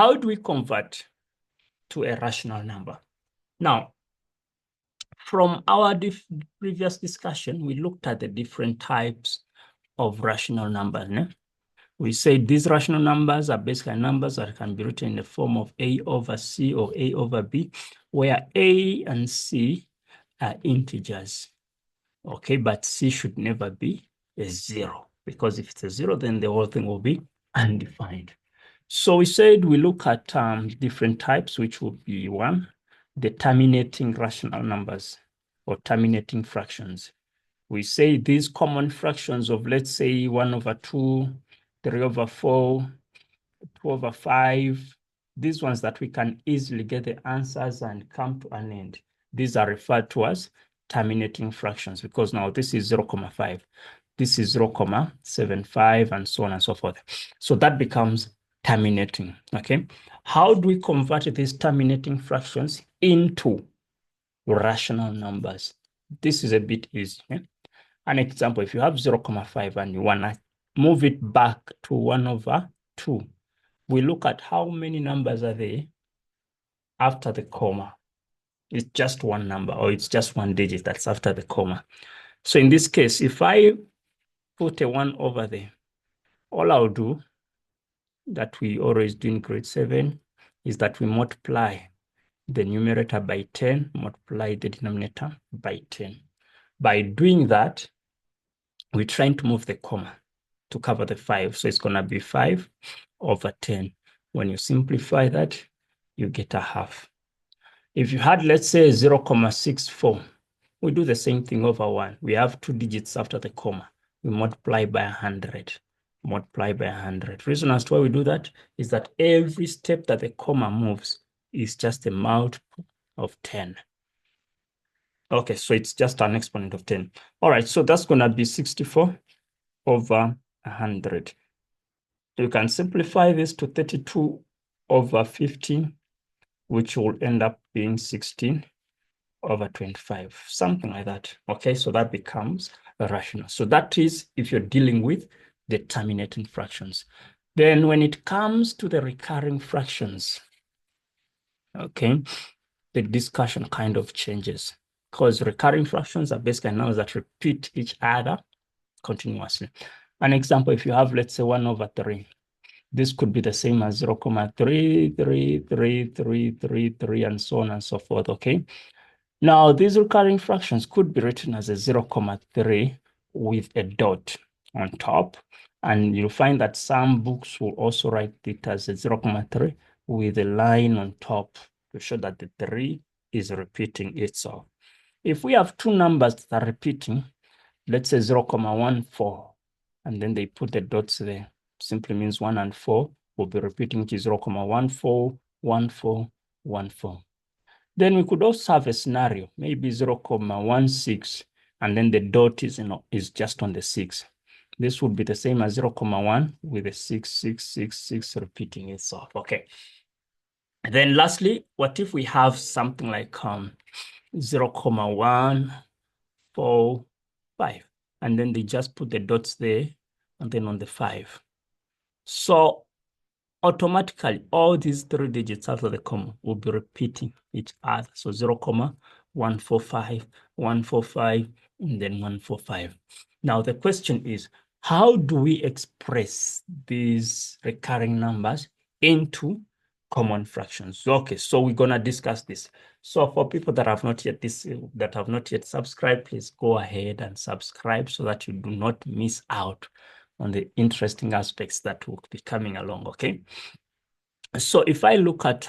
how do we convert to a rational number? Now, from our previous discussion, we looked at the different types of rational numbers. Ne? We said these rational numbers are basically numbers that can be written in the form of A over C or A over B, where A and C are integers. Okay, but C should never be a 0, because if it's a 0, then the whole thing will be undefined. So we said we look at different types, which would be one, the terminating rational numbers or terminating fractions. We say these common fractions of, let's say, 1 over 2, 3 over 4, 2 over 5, these ones that we can easily get the answers and come to an end. These are referred to as terminating fractions, because now this is 0.5, this is 0.75, and so on and so forth. So that becomes terminating, okay? How do we convert these terminating fractions into rational numbers? This is a bit easy. Eh? An example, if you have 0.5 and you want to move it back to 1 over 2, we look at how many numbers are there after the comma. It's just one number, or it's just one digit that's after the comma. So in this case, if I put a 1 over there, all I'll do, that we always do in grade 7, is that we multiply the numerator by 10, multiply the denominator by 10. By doing that, we're trying to move the comma to cover the 5. So it's going to be 5 over 10. When you simplify that, you get a half. If you had, let's say, 0.64, we do the same thing over 1. We have 2 digits after the comma. We multiply by 100. Multiply by 100. Reason as to why we do that is that every step that the comma moves is just a multiple of 10. Okay, so it's just an exponent of 10. All right, so that's going to be 64 over 100. You can simplify this to 32 over 15, which will end up being 16 over 25, something like that. Okay, so that becomes a rational. So that is if you're dealing with the terminating fractions. Then when it comes to the recurring fractions, okay, the discussion kind of changes, because recurring fractions are basically numbers that repeat each other continuously. An example, if you have, let's say, 1 over 3, this could be the same as 0.33333, and so on and so forth, okay? Now, these recurring fractions could be written as a 0.3 with a dot on top. And you'll find that some books will also write it as a 0.3 with a line on top to show that the 3 is repeating itself. If we have two numbers that are repeating, let's say 0.14, and then they put the dots there, simply means 1 and 4 will be repeating to 0.141414. Then we could also have a scenario, maybe 0.16, and then the dot is just on the 6. This would be the same as 0.1 with a 6 repeating itself. Okay. And then lastly, what if we have something like 0.145, and then they just put the dots there and then on the 5. So automatically, all these 3 digits after the comma will be repeating each other. So 0.145, 145, and then 145. Now, the question is, how do we express these recurring numbers into common fractions? Okay, so we're going to discuss this. So for people that have not yet subscribed, please go ahead and subscribe so that you do not miss out on the interesting aspects that will be coming along, okay? So if I look at,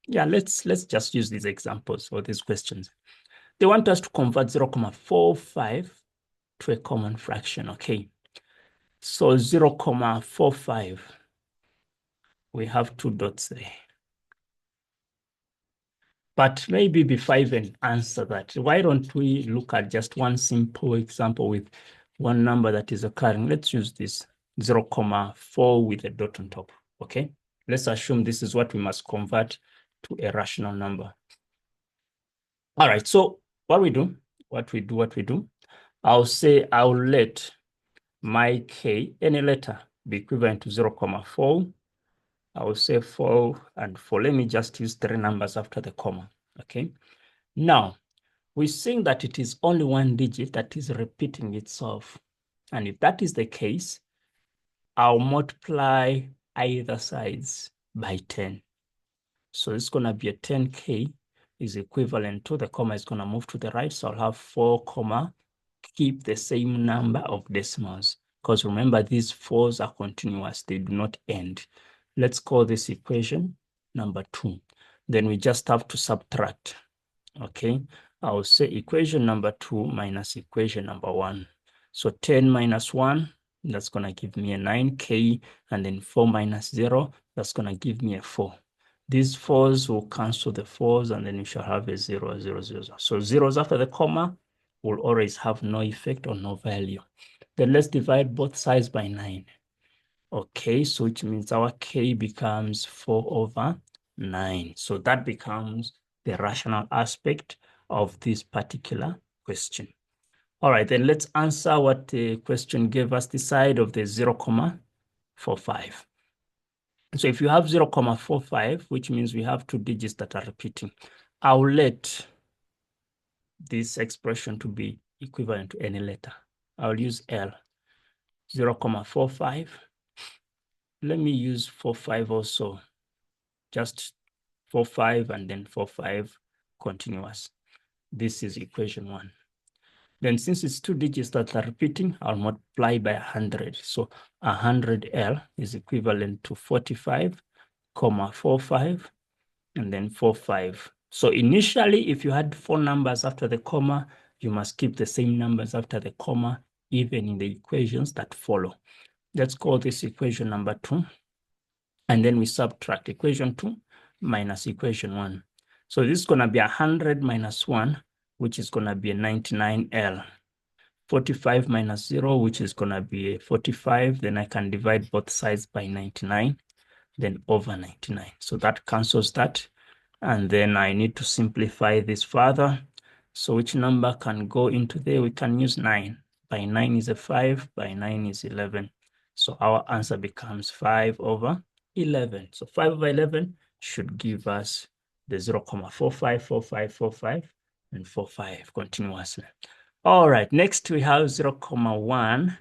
let's just use these examples for these questions. They want us to convert 0.45 to a common fraction, okay? So 0.45, we have 2 dots there. But maybe before I even answer that, why don't we look at just one simple example with one number that is occurring? Let's use this 0.4 with a dot on top, okay? Let's assume this is what we must convert to a rational number. All right, so what we do, I'll say I'll let my k, any letter, be equivalent to 0.4, I will say 4 and 4. Let me just use 3 numbers after the comma, okay? Now, we're seeing that it is only one digit that is repeating itself. And if that is the case, I'll multiply either sides by 10. So it's going to be a 10K is equivalent to, the comma is going to move to the right. So I'll have 4 comma, keep the same number of decimals. Because remember, these 4s are continuous. They do not end. Let's call this equation number 2. Then we just have to subtract. Okay, I'll say equation number 2 minus equation number 1. So 10 minus 1, that's going to give me a 9K, and then 4 minus 0, that's going to give me a 4. These 4s will cancel the 4s, and then you shall have a 0, 0, 0, 0. So zeros after the comma will always have no effect or no value. Then let's divide both sides by 9. Okay, so which means our K becomes 4 over 9. So that becomes the rational aspect of this particular question. All right, then let's answer what the question gave us, the side of the 0,45. So if you have 0,45, which means we have 2 digits that are repeating, I'll let this expression to be equivalent to any letter. I'll use L, 0,45. Let me use 45 also, just 45 and then 45 continuous. This is equation 1. Then since it's 2 digits that are repeating, I'll multiply by 100. So 100L is equivalent to 45,45 and then 45. So initially, if you had 4 numbers after the comma, you must keep the same numbers after the comma, even in the equations that follow. Let's call this equation number 2. And then we subtract equation 2 minus equation 1. So this is going to be 100 minus 1, which is going to be a 99L. 45 minus 0, which is going to be a 45. Then I can divide both sides by 99, then over 99. So that cancels that. And then I need to simplify this further. So which number can go into there? We can use 9. By 9 is a 5. By 9 is 11. So our answer becomes 5 over 11. So 5 over 11 should give us the 0,454545 and 45 continuously. All right, next we have 0,1,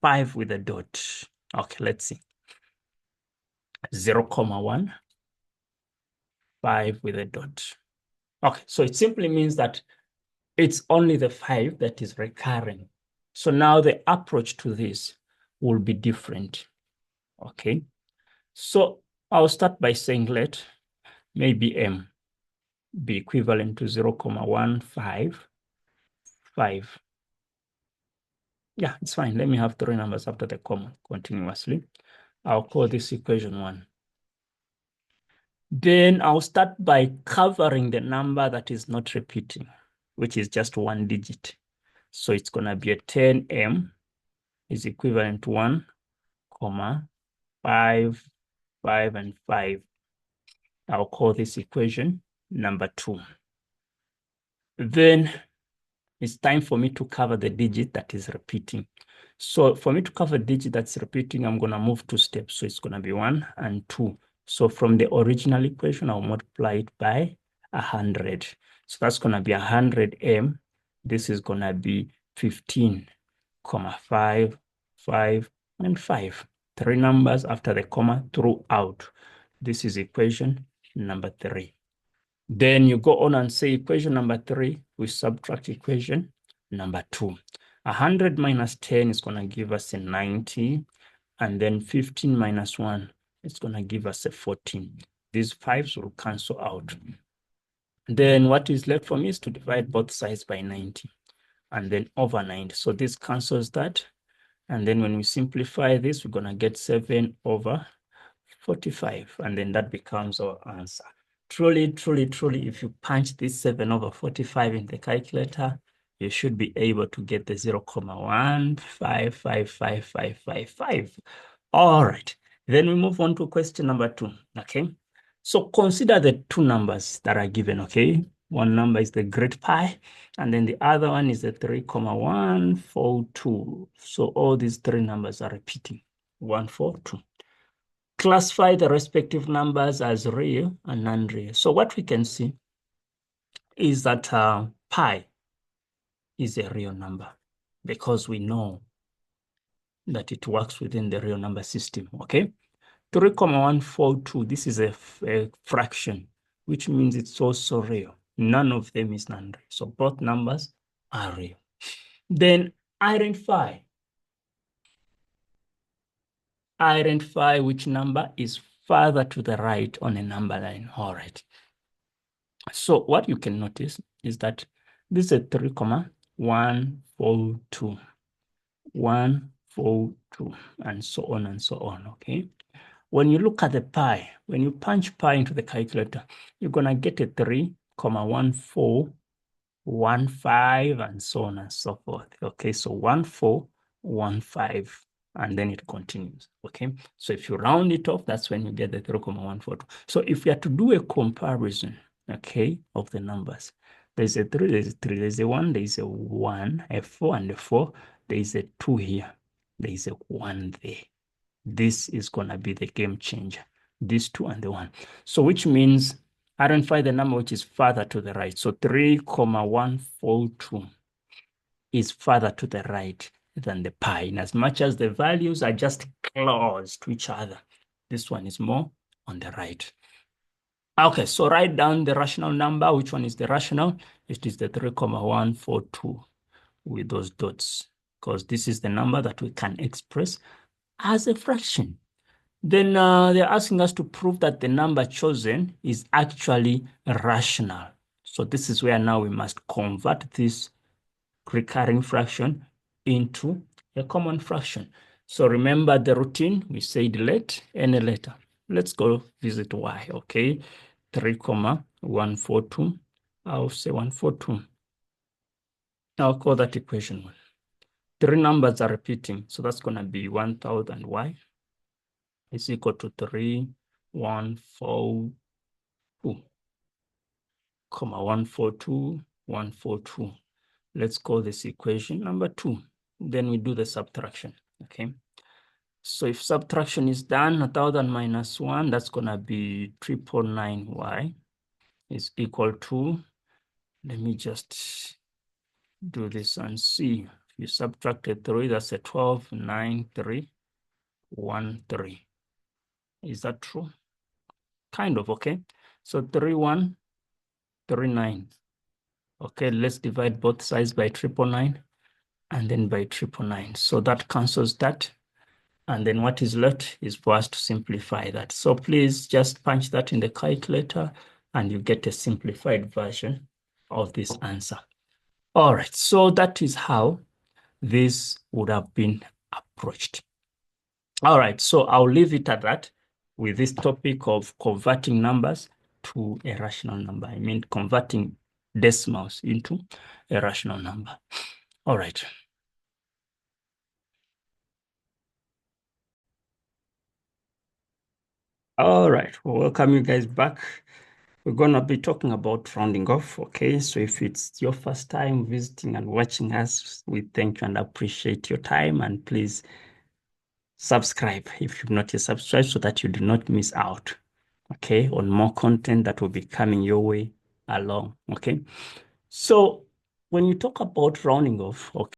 5 with a dot. Okay, let's see. 0,1, 5 with a dot. Okay, so it simply means that it's only the 5 that is recurring. So now the approach to this will be different. Okay, so I'll start by saying let maybe M be equivalent to 0,155. Yeah, it's fine. Let me have 3 numbers after the comma continuously. I'll call this equation 1. Then I'll start by covering the number that is not repeating, which is just 1 digit. So it's going to be a 10M is equivalent to 1, 5, 5, and 5. I'll call this equation number 2. Then it's time for me to cover the digit that is repeating. So for me to cover the digit that's repeating, I'm going to move 2 steps. So it's going to be 1 and 2. So from the original equation, I'll multiply it by 100. So that's going to be 100M. This is going to be 15, 5, 5, and 5. 3 numbers after the comma throughout. This is equation number 3. Then you go on and say equation number 3, we subtract equation number 2. 100 minus 10 is going to give us a 90. And then 15 minus 1 is going to give us a 14. These 5s will cancel out. Then what is left for me is to divide both sides by 90 and then over 90. So this cancels that. And then when we simplify this, we're going to get 7 over 45. And then that becomes our answer. Truly, truly, truly, if you punch this 7 over 45 in the calculator, you should be able to get the 0,1555555. All right. Then we move on to question number 2. Okay. So consider the 2 numbers that are given. Okay. One number is the great pi, and then the other one is the 3,142. So all these 3 numbers are repeating. 142. classify the respective numbers as real and non-real. So what we can see is that pi is a real number because we know that it works within the real number system, okay? 3,142, this is a fraction, which means it's also real. None of them is non-real. So both numbers are real. Then identify which number is further to the right on a number line. All right. So what you can notice is that this is a 3,142, 142, and so on and so on, okay? When you look at the pi, when you punch pi into the calculator, you're going to get a 3,1415, and so on and so forth. Okay, so 1415, and then it continues. Okay, so if you round it off, that's when you get the 3,142. So if we are to do a comparison, okay, of the numbers, there's a 3, there's a 3, there's a 1, there's a 1, a 4, and a 4, there's a 2 here, there's a 1 there. This is going to be the game changer, these 2 and the 1. So which means identify the number which is further to the right. So 3,142 is further to the right than the pi. In as much as the values are just close to each other, this one is more on the right. Okay, so write down the rational number. Which one is the rational? It is the 3,142 with those dots, because this is the number that we can express as a fraction. Then they're asking us to prove that the number chosen is actually rational. So this is where now we must convert this recurring fraction into a common fraction. So remember the routine, we said let any letter. Let's go visit y, okay? 3,142, I'll say 142. I'll call that equation 1. 3 numbers are repeating, so that's going to be 1,000 y is equal to 3,142, 142, 142. Let's call this equation number 2. Then we do the subtraction, okay? So if subtraction is done, 1,000 minus 1, that's going to be 999y is equal to, let me just do this and see. If you subtract a 3, that's a 129313. Is that true? Kind of, okay? So 3139. Okay, let's divide both sides by 999 and then by 999. So that cancels that. And then what is left is for us to simplify that. So please just punch that in the calculator and you get a simplified version of this answer. All right, so that is how this would have been approached. All right, so I'll leave it at that with this topic of converting numbers to a rational number. I mean, converting decimals into a rational number. All right. All right, well, welcome you guys back. We're gonna be talking about rounding off, okay? So if it's your first time visiting and watching us, we thank you and appreciate your time, and please subscribe if you've not yet subscribed so that you do not miss out, okay, on more content that will be coming your way along, okay? So when you talk about rounding off, okay,